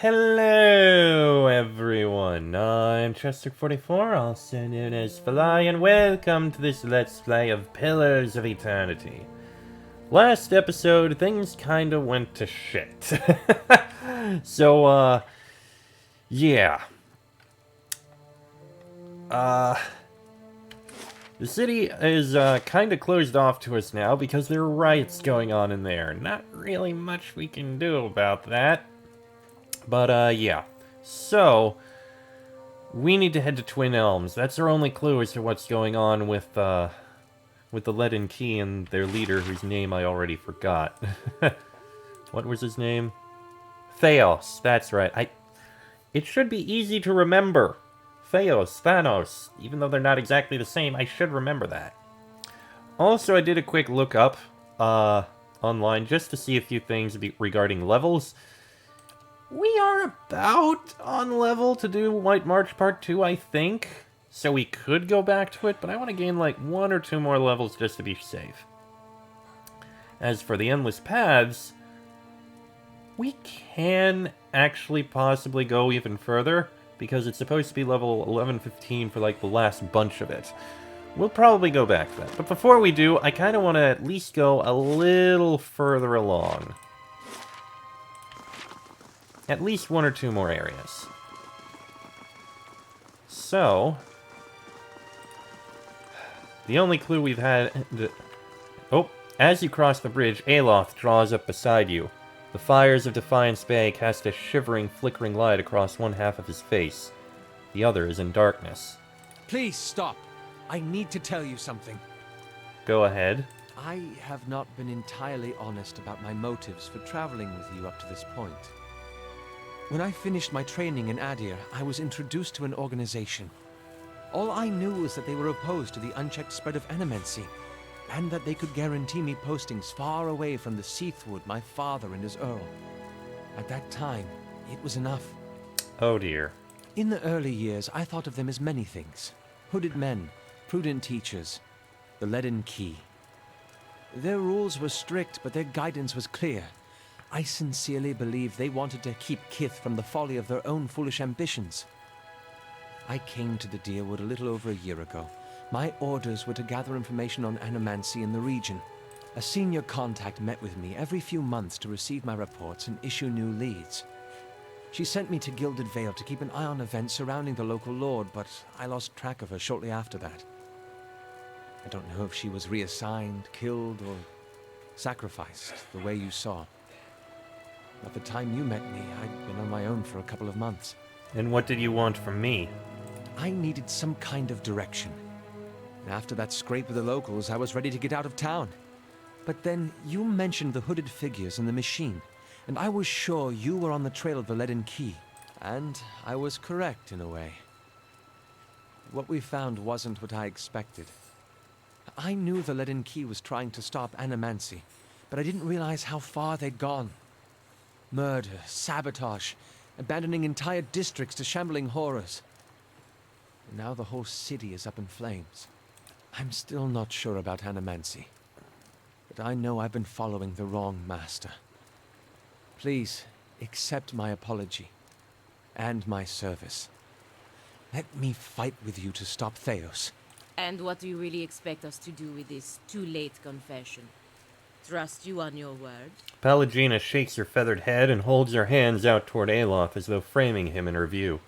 Hello, everyone. I'm Chester44, also known as Fly, and welcome to this Let's Play of Pillars of Eternity. Last episode, things kinda went to shit. So, yeah. The city is, kinda closed off to us now because there are riots going on in there. Not really much we can do about that. But, yeah. So, we need to head to Twin Elms. That's our only clue as to what's going on with the Leaden Key and their leader, whose name I already forgot. What was his name? Theos, that's right. It should be easy to remember. Theos, Thanos. Even though they're not exactly the same, I should remember that. Also, I did a quick look up, online just to see a few things regarding levels. We are about on level to do White March Part 2, I think. So we could go back to it, but I want to gain like 1 or 2 more levels just to be safe. As for the Endless Paths, we can actually possibly go even further, because it's supposed to be level 11-15 for like the last bunch of it. We'll probably go back to that. But before we do, I kind of want to at least go a little further along. At least 1 or 2 more areas. So, the only clue we've had... Oh, as you cross the bridge, Aloth draws up beside you. The fires of Defiance Bay cast a shivering, flickering light across one half of his face. The other is in darkness. Please stop. I need to tell you something. Go ahead. I have not been entirely honest about my motives for traveling with you up to this point. When I finished my training in Adir, I was introduced to an organization. All I knew was that they were opposed to the unchecked spread of animency, and that they could guarantee me postings far away from the Seathwood my father and his Earl. At that time, it was enough. Oh dear. In the early years, I thought of them as many things. Hooded men, prudent teachers, the Leaden Key. Their rules were strict, but their guidance was clear. I sincerely believed they wanted to keep Kith from the folly of their own foolish ambitions. I came to the Deerwood a little over a year ago. My orders were to gather information on animancy in the region. A senior contact met with me every few months to receive my reports and issue new leads. She sent me to Gilded Vale to keep an eye on events surrounding the local lord, but I lost track of her shortly after that. I don't know if she was reassigned, killed, or sacrificed the way you saw. At the time you met me, I'd been on my own for a couple of months. And what did you want from me? I needed some kind of direction. And after that scrape with the locals, I was ready to get out of town. But then you mentioned the hooded figures in the machine, and I was sure you were on the trail of the Leaden Key. And I was correct in a way. What we found wasn't what I expected. I knew the Leaden Key was trying to stop animancy, but I didn't realize how far they'd gone. Murder, sabotage, abandoning entire districts to shambling horrors. And now the whole city is up in flames. I'm still not sure about animancy, but I know I've been following the wrong master. Please, accept my apology, and my service. Let me fight with you to stop Theos. And what do you really expect us to do with this too-late confession? Trust you on your word? Pallegina shakes her feathered head and holds her hands out toward Aloth as though framing him in her view.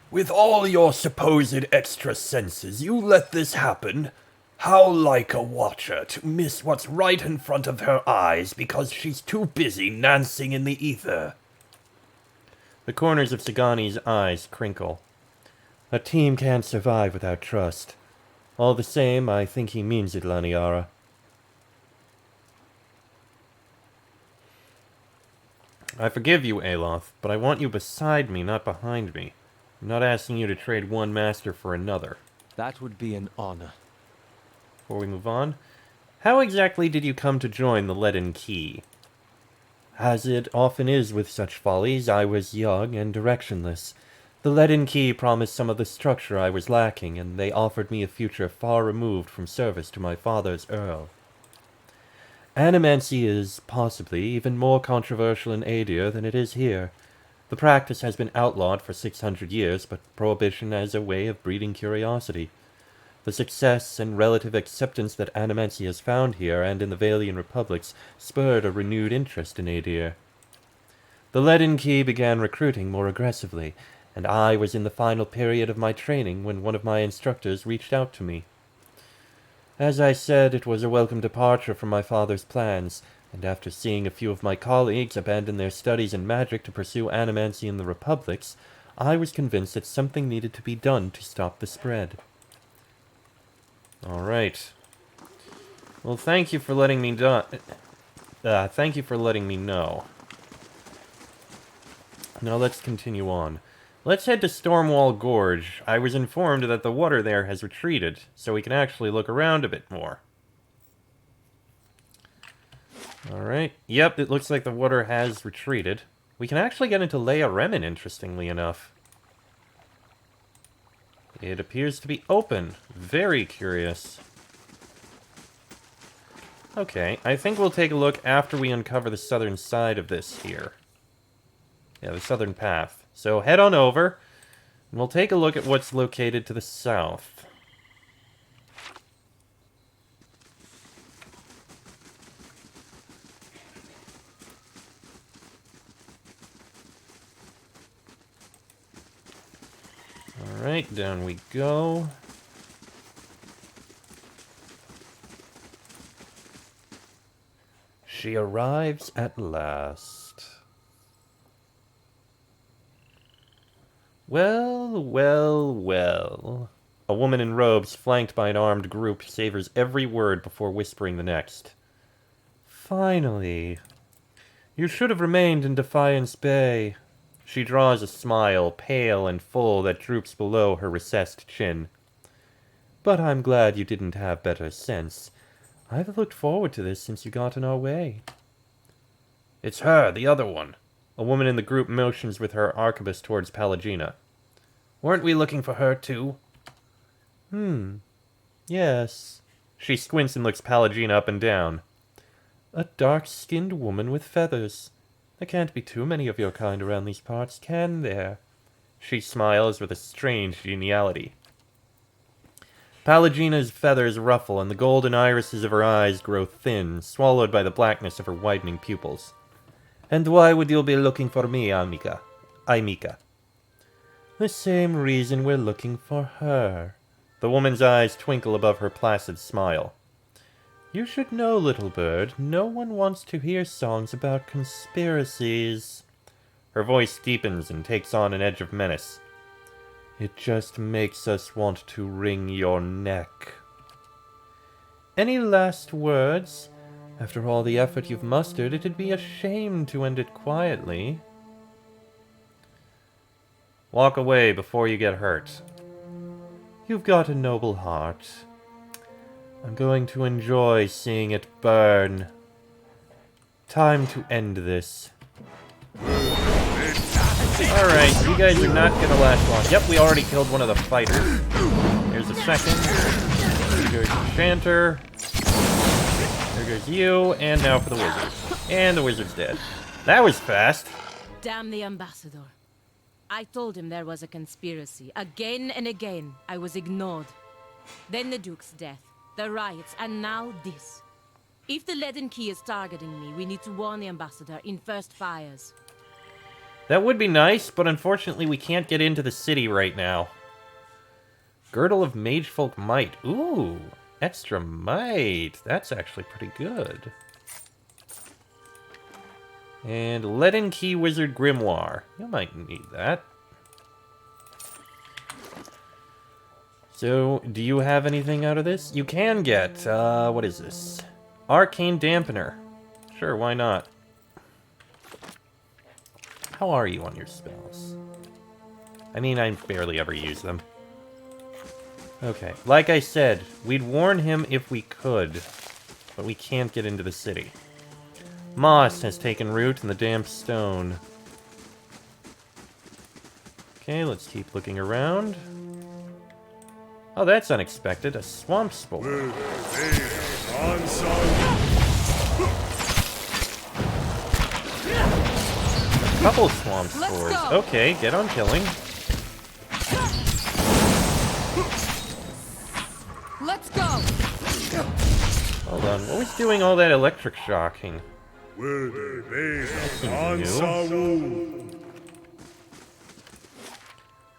With all your supposed extra senses, you let this happen? How like a watcher to miss what's right in front of her eyes because she's too busy dancing in the ether. The corners of Sagani's eyes crinkle. A team can't survive without trust. All the same, I think he means it, Laniara. I forgive you, Aloth, but I want you beside me, not behind me. I'm not asking you to trade one master for another. That would be an honor. Before we move on, how exactly did you come to join the Leaden Key? As it often is with such follies, I was young and directionless. The Leaden Key promised some of the structure I was lacking, and they offered me a future far removed from service to my father's Earl. Animancy is, possibly, even more controversial in Adir than it is here. The practice has been outlawed for 600 years, but prohibition as a way of breeding curiosity. The success and relative acceptance that animancy has found here and in the Valian republics spurred a renewed interest in Adir. The Leaden Key began recruiting more aggressively, and I was in the final period of my training when one of my instructors reached out to me. As I said, it was a welcome departure from my father's plans, and after seeing a few of my colleagues abandon their studies in magic to pursue animancy in the republics, I was convinced that something needed to be done to stop the spread. Alright. Well, thank you for letting me thank you for letting me know. Now let's continue on. Let's head to Stormwall Gorge. I was informed that the water there has retreated, so we can actually look around a bit more. Alright. Yep, it looks like the water has retreated. We can actually get into Rhemen, interestingly enough. It appears to be open. Very curious. Okay, I think we'll take a look after we uncover the southern side of this here. Yeah, the southern path. So head on over, and we'll take a look at what's located to the south. Alright, down we go. She arrives at last. Well, well, well. A woman in robes, flanked by an armed group, savors every word before whispering the next. Finally. You should have remained in Defiance Bay. She draws a smile, pale and full, that droops below her recessed chin. But I'm glad you didn't have better sense. I've looked forward to this since you got in our way. It's her, the other one. A woman in the group motions with her arquebus towards Pallegina. Weren't we looking for her, too? Yes. She squints and looks Pallegina up and down. A dark-skinned woman with feathers. There can't be too many of your kind around these parts, can there? She smiles with a strange geniality. Pallegina's feathers ruffle, and the golden irises of her eyes grow thin, swallowed by the blackness of her widening pupils. And why would you be looking for me, Aimika? The same reason we're looking for her. The woman's eyes twinkle above her placid smile. You should know, little bird, no one wants to hear songs about conspiracies. Her voice deepens and takes on an edge of menace. It just makes us want to wring your neck. Any last words? After all the effort you've mustered, it'd be a shame to end it quietly. Walk away before you get hurt. You've got a noble heart. I'm going to enjoy seeing it burn. Time to end this. Alright, you guys are not gonna last long. Yep, we already killed one of the fighters. Here's a second. Here's the Enchanter. There goes you, and now for the wizard. And the wizard's dead. That was fast. Damn the ambassador. I told him there was a conspiracy. Again and again, I was ignored. Then the Duke's death, the riots, and now this. If the Leaden Key is targeting me, we need to warn the ambassador in first fires. That would be nice, but unfortunately we can't get into the city right now. Girdle of Magefolk Might. Ooh, extra might. That's actually pretty good. And Leaden Key Wizard Grimoire. You might need that. So, do you have anything out of this? You can get, what is this? Arcane Dampener. Sure, why not? How are you on your spells? I mean, I barely ever use them. Okay, like I said, we'd warn him if we could, but we can't get into the city. Moss has taken root in the damp stone. Okay, let's keep looking around. Oh, that's unexpected. A swamp spore. couple swamp Let's spores. go. Okay, get on killing. Let's go! Hold on, what was doing all that electric shocking?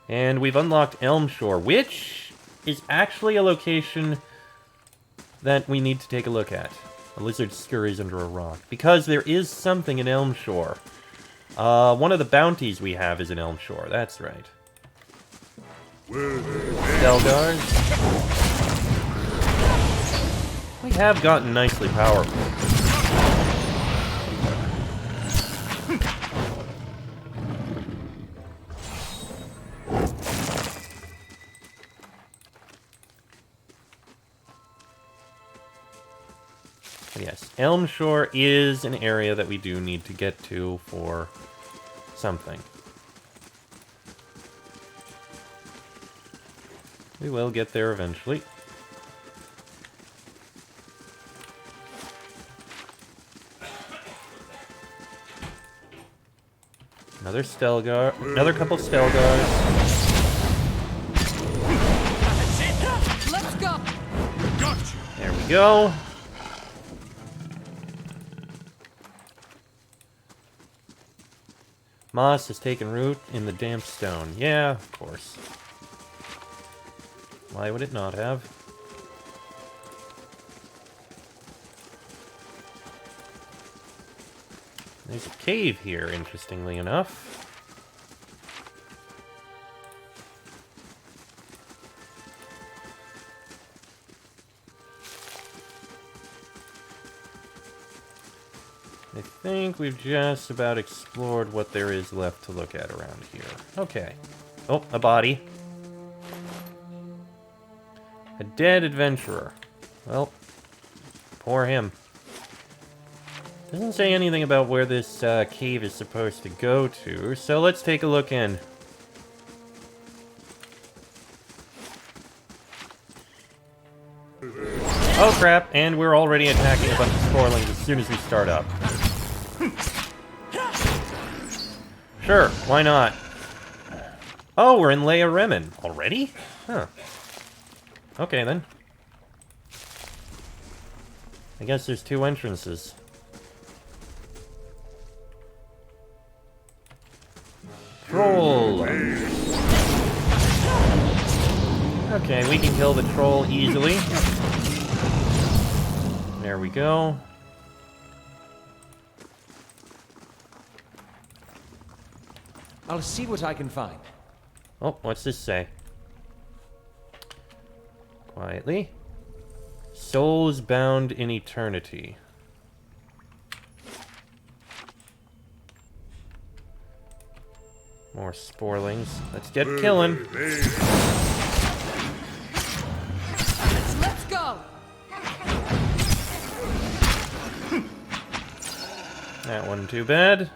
And we've unlocked Elm Shore, which is actually a location that we need to take a look at. A lizard scurries under a rock. Because there is something in Elm Shore. One of the bounties we have is in Elm Shore, that's right. Stelgars. We have gotten nicely powerful. Yes, Elm Shore is an area that we do need to get to for something. We will get there eventually. Another Stelgar, another couple Stelgars. Let's go! There we go. Moss has taken root in the damp stone. Yeah, of course. Why would it not have? There's a cave here, interestingly enough. I think we've just about explored what there is left to look at around here. Okay. Oh, a body. A dead adventurer. Well, poor him. Doesn't say anything about where this cave is supposed to go to, so let's take a look in. Oh crap, and we're already attacking a bunch of sporelings as soon as we start up. Sure, why not? Oh, we're in Rhemen already? Huh. Okay then. I guess there's two entrances. Troll! Okay, we can kill the troll easily. There we go. I'll see what I can find. Oh, what's this say? Quietly. Souls bound in eternity. More sporelings. Let's get killing. Let's go! That wasn't too bad.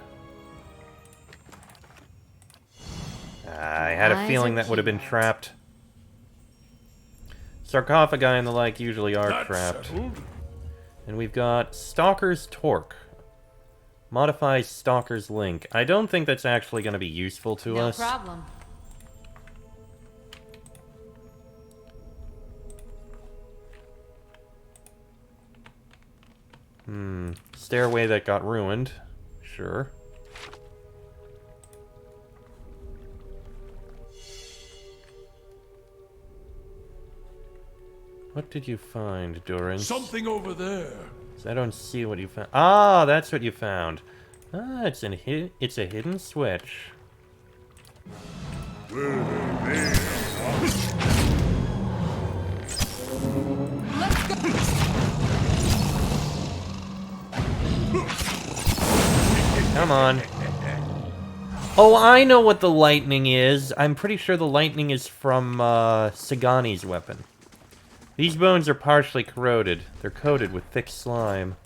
I had a Eyes feeling are that would have been trapped. Sarcophagi and the like usually are trapped. And we've got Stalker's Torque. Modifies Stalker's Link. I don't think that's actually going to be useful to No us. problem. Stairway that got ruined. Sure. What did you find, Durance? Something over there. I don't see what you found. Ah, that's what you found. Ah, it's a hidden switch. Let's go! Come on. Oh, I know what the lightning is. I'm pretty sure the lightning is from Sagani's weapon. These bones are partially corroded. They're coated with thick slime.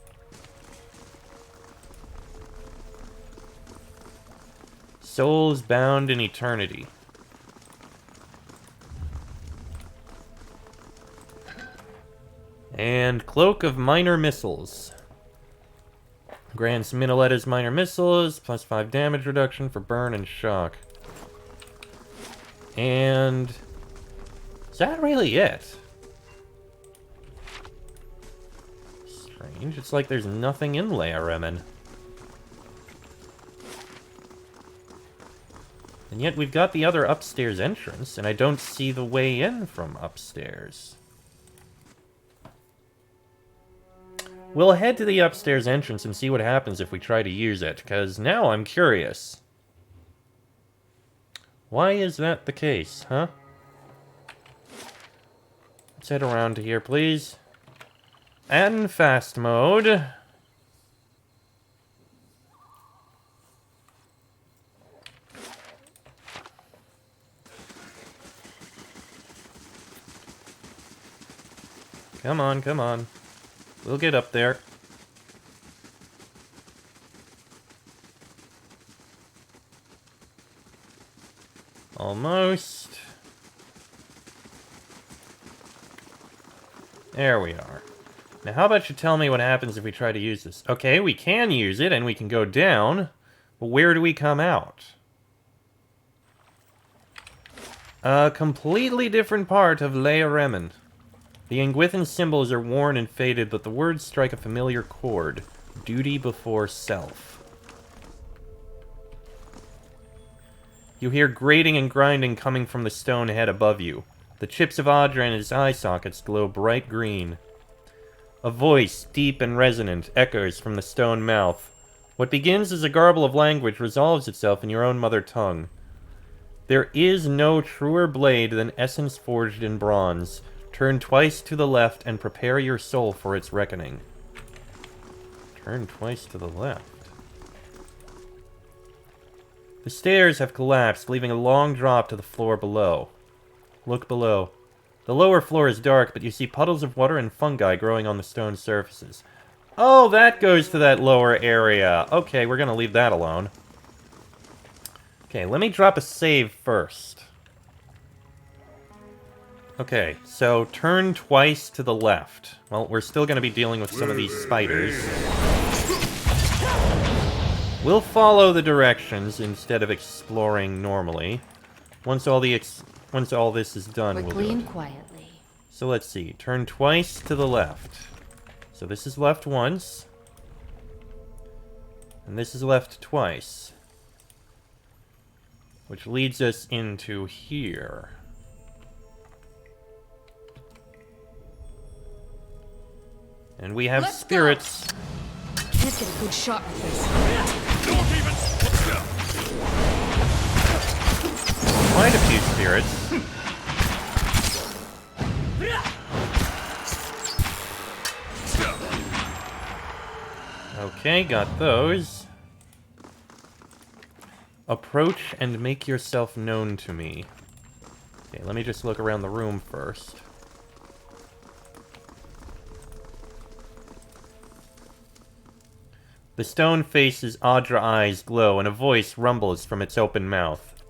Souls bound in eternity. And Cloak of Minor Missiles. Grants Minoletta's minor missiles, plus 5 damage reduction for burn and shock. And... is that really it? Strange. It's like there's nothing in Rhemen. And yet we've got the other upstairs entrance, and I don't see the way in from upstairs. We'll head to the upstairs entrance and see what happens if we try to use it, because now I'm curious. Why is that the case, huh? Let's head around to here, please. And fast mode. Come on, come on. We'll get up there. Almost. There we are. Now, how about you tell me what happens if we try to use this? Okay, we can use it, and we can go down. But where do we come out? A completely different part of Rhemen. The Angwithan symbols are worn and faded, but the words strike a familiar chord. Duty before self. You hear grating and grinding coming from the stone head above you. The chips of Audra and his eye sockets glow bright green. A voice, deep and resonant, echoes from the stone mouth. What begins as a garble of language resolves itself in your own mother tongue. There is no truer blade than essence forged in bronze. Turn twice to the left and prepare your soul for its reckoning. Turn twice to the left. The stairs have collapsed, leaving a long drop to the floor below. Look below. The lower floor is dark, but you see puddles of water and fungi growing on the stone surfaces. Oh, that goes to that lower area. Okay, we're gonna leave that alone. Okay, let me drop a save first. Okay, so turn twice to the left. Well, we're still going to be dealing with some of these spiders. We'll follow the directions instead of exploring normally. Once all this is done, we'll do it. Quietly. So let's see. Turn twice to the left. So this is left once. And this is left twice. Which leads us into here. And we have spirits. Let's get a good shot at this. Quite a few spirits. Okay, got those. Approach and make yourself known to me. Okay, let me just look around the room first. The stone face's Audra eyes glow, and a voice rumbles from its open mouth.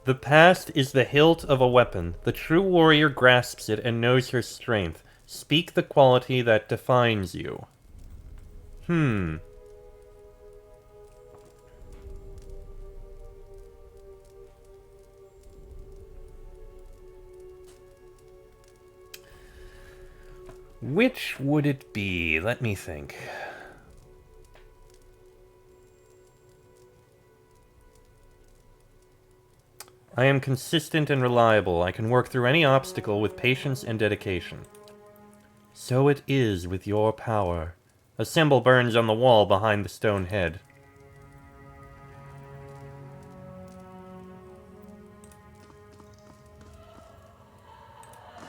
The past is the hilt of a weapon. The true warrior grasps it and knows her strength. Speak the quality that defines you. Which would it be? Let me think. I am consistent and reliable. I can work through any obstacle with patience and dedication. So it is with your power. A symbol burns on the wall behind the stone head.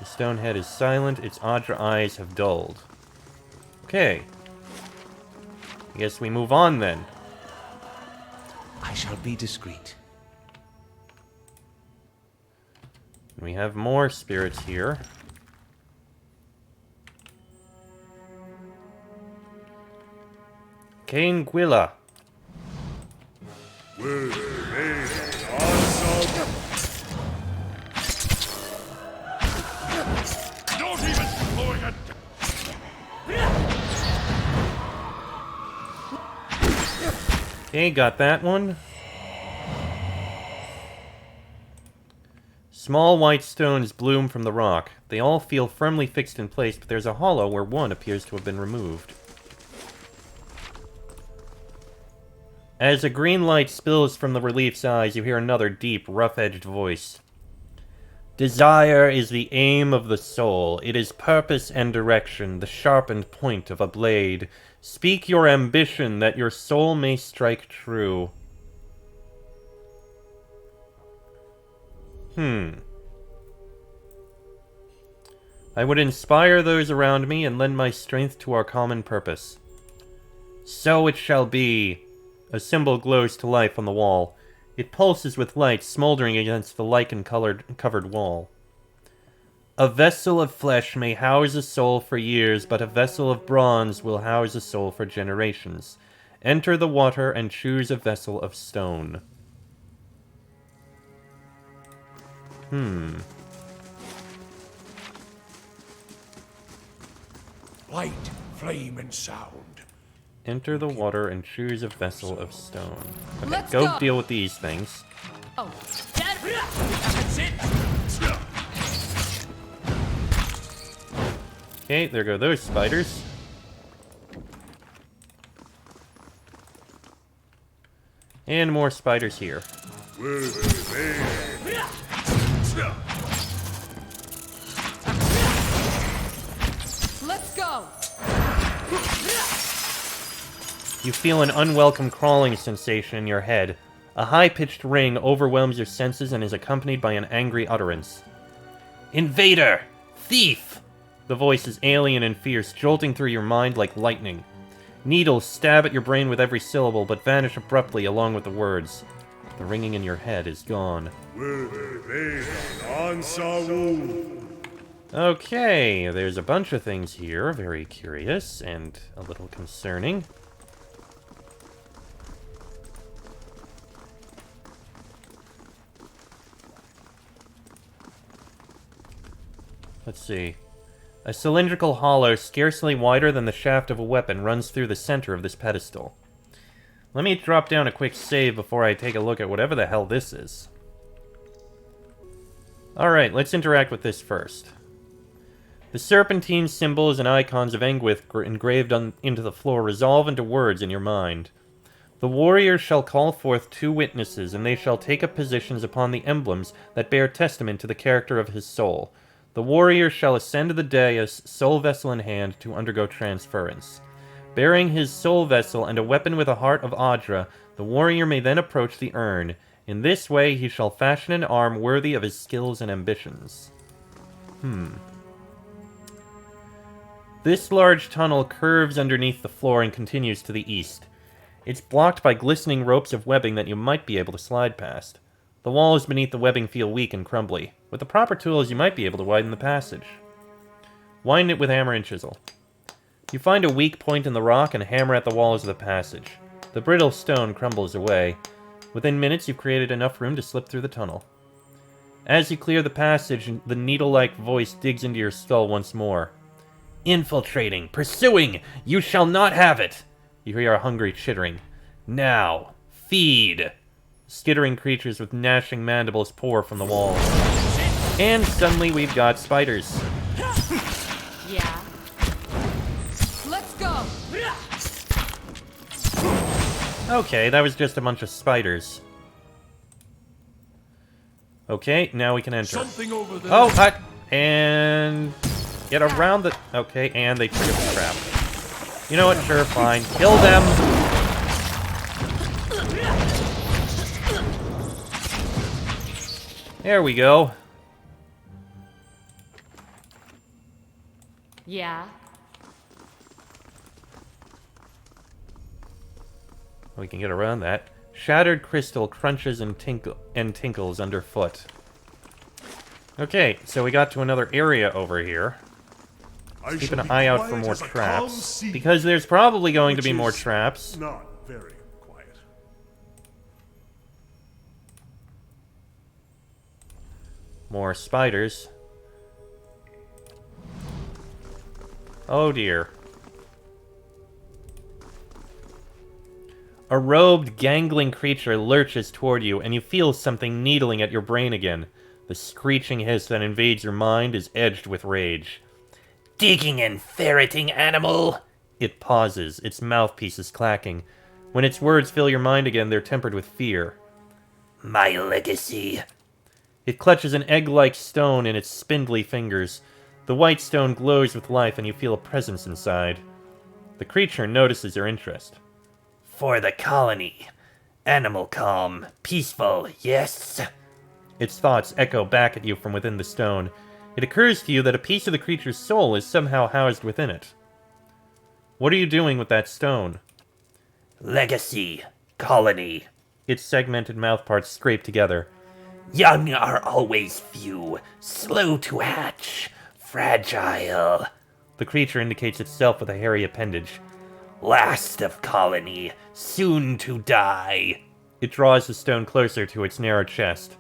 The stone head is silent. Its Audra eyes have dulled. Okay. I guess we move on then. I shall be discreet. We have more spirits here. Cain Gwilla. Okay, got that one. Small white stones bloom from the rock. They all feel firmly fixed in place, but there's a hollow where one appears to have been removed. As a green light spills from the relief's eyes, you hear another deep, rough-edged voice. Desire is the aim of the soul. It is purpose and direction, the sharpened point of a blade. Speak your ambition that your soul may strike true. I would inspire those around me and lend my strength to our common purpose. So it shall be. A symbol glows to life on the wall. It pulses with light, smoldering against the lichen-covered wall. A vessel of flesh may house a soul for years, but a vessel of bronze will house a soul for generations. Enter the water and choose a vessel of stone. Light, flame, and sound. Enter the water and choose a vessel of stone. Okay, Let's go go. deal with these things. Oh, That's it. Okay, there go those spiders. And more spiders here. let's go. You feel an unwelcome crawling sensation in your head. A high-pitched ring overwhelms your senses and is accompanied by an angry utterance. Invader! Thief! The voice is alien and fierce, jolting through your mind like lightning. Needles stab at your brain with every syllable, but vanish abruptly along with the words. The ringing in your head is gone. Okay, there's a bunch of things here, very curious and a little concerning. Let's see. A cylindrical hollow, scarcely wider than the shaft of a weapon, runs through the center of this pedestal. Let me drop down a quick save before I take a look at whatever the hell this is. Alright, let's interact with this first. The serpentine symbols and icons of Engwith engraved into the floor resolve into words in your mind. The warrior shall call forth 2 witnesses, and they shall take up positions upon the emblems that bear testament to the character of his soul. The warrior shall ascend to the dais, soul vessel in hand, to undergo transference. Bearing his soul vessel and a weapon with a heart of Audra, the warrior may then approach the urn. In this way he shall fashion an arm worthy of his skills and ambitions. This large tunnel curves underneath the floor and continues to the east. It's blocked by glistening ropes of webbing that you might be able to slide past. The walls beneath the webbing feel weak and crumbly. With the proper tools, you might be able to widen the passage. Widen it with hammer and chisel. You find a weak point in the rock and hammer at the walls of the passage. The brittle stone crumbles away. Within minutes, you've created enough room to slip through the tunnel. As you clear the passage, the needle-like voice digs into your skull once more. Infiltrating! Pursuing! You shall not have it! You hear a hungry chittering. Now, feed! Skittering creatures with gnashing mandibles pour from the walls. And suddenly we've got spiders. Yeah. Let's go. Okay, that was just a bunch of spiders. Okay, now we can enter. Something over there. Oh, hut! And get around the... Okay, and they trigger the trap. You know what? Sure, fine. Kill them! There we go. Yeah. We can get around that. Shattered crystal crunches and tinkles underfoot. Okay, so we got to another area over here. Keep an eye out for more traps. Because there's probably going to be more traps. Not very quiet. More spiders. Oh dear. A robed, gangling creature lurches toward you, and you feel something needling at your brain again. The screeching hiss that invades your mind is edged with rage. Digging and ferreting, animal! It pauses, its mouthpiece is clacking. When its words fill your mind again, they're tempered with fear. My legacy. It clutches an egg-like stone in its spindly fingers. The white stone glows with life, and you feel a presence inside. The creature notices your interest. For the colony. Animal calm. Peaceful, yes? Its thoughts echo back at you from within the stone. It occurs to you that a piece of the creature's soul is somehow housed within it. What are you doing with that stone? Legacy. Colony. Its segmented mouthparts scrape together. Young are always few. Slow to hatch. Fragile. The creature indicates itself with a hairy appendage. Last of colony. Soon to die. It draws the stone closer to its narrow chest.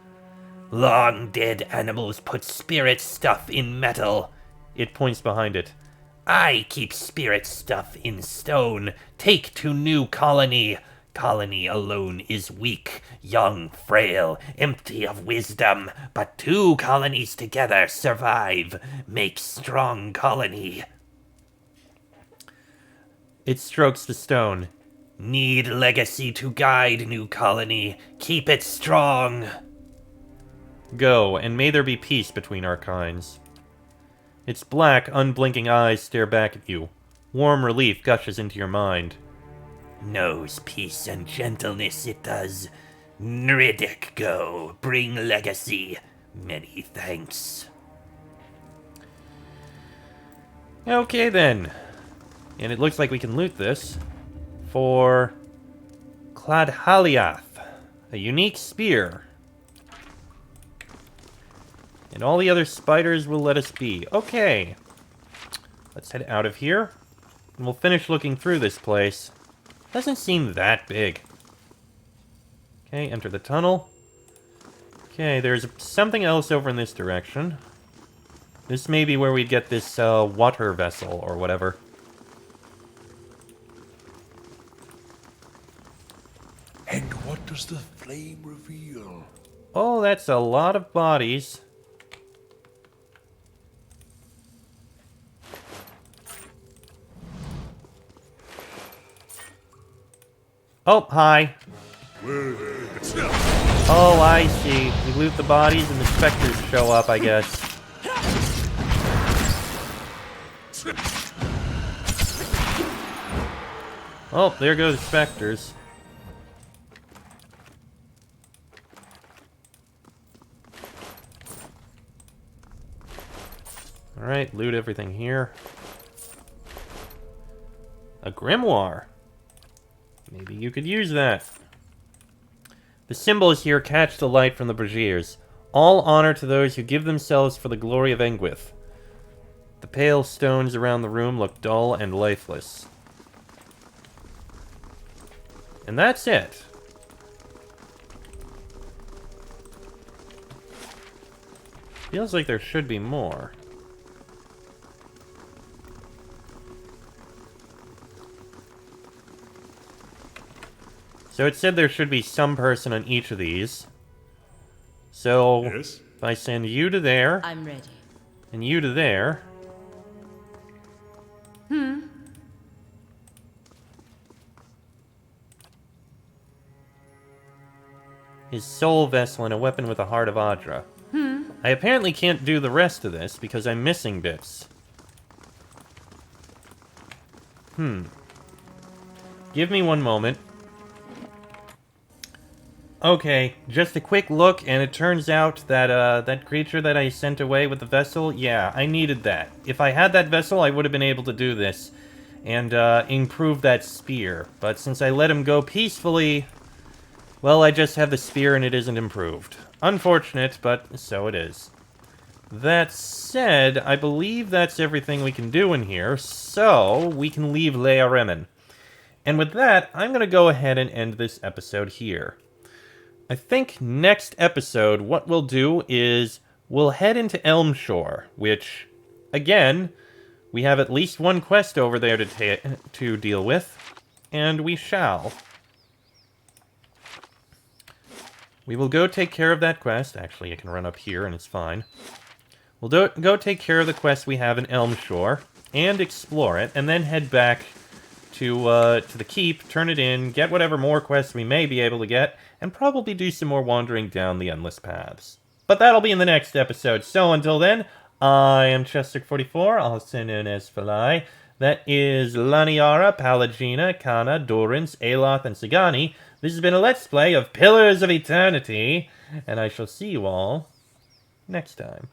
Long dead animals put spirit stuff in metal. It points behind it. I keep spirit stuff in stone. Take to new colony. Colony alone is weak, young, frail, empty of wisdom. But two colonies together survive. Make strong colony. It strokes the stone. Need legacy to guide new colony. Keep it strong. Go, and may there be peace between our kinds. Its black, unblinking eyes stare back at you. Warm relief gushes into your mind. Knows peace and gentleness it does. Nriddick go. Bring legacy. Many thanks. Okay then. And it looks like we can loot this. For Cladhaliath. A unique spear. And all the other spiders will let us be. Okay. Let's head out of here. And we'll finish looking through this place. Doesn't seem that big. Okay, enter the tunnel. Okay, there's something else over in this direction. This may be where we'd get this water vessel or whatever. And what does the flame reveal? Oh, that's a lot of bodies. Oh, hi. Oh, I see. We loot the bodies and the specters show up, I guess. Oh, there go the specters. Alright, loot everything here. A grimoire. Maybe you could use that. The symbols here catch the light from the braziers. All honor to those who give themselves for the glory of Engwyth. The pale stones around the room look dull and lifeless. And that's it. Feels like there should be more. So it said there should be some person on each of these. So Yes? if I send you to there, I'm ready. and you to there. His soul vessel and a weapon with a heart of Adra. I apparently can't do the rest of this because I'm missing bits. Give me one moment. Okay, just a quick look, and it turns out that, that creature that I sent away with the vessel, yeah, I needed that. If I had that vessel, I would have been able to do this, and, improve that spear. But since I let him go peacefully, well, I just have the spear and it isn't improved. Unfortunate, but so it is. That said, I believe that's everything we can do in here, so we can leave Rhemen. And with that, I'm going to go ahead and end this episode here. I think next episode, what we'll do is we'll head into Elmshore, which, again, we have at least one quest over there to deal with, and we shall. We will go take care of that quest. Actually, I can run up here and it's fine. We'll go take care of the quest we have in Elmshore and explore it, and then head back to the keep, turn it in, get whatever more quests we may be able to get, and probably do some more wandering down the endless paths. But that'll be in the next episode. So until then, I am Chester44, also known as Falai. That is Laniara, Palagina, Kana, Dorans, Aloth, and Sagani. This has been a Let's Play of Pillars of Eternity, and I shall see you all next time.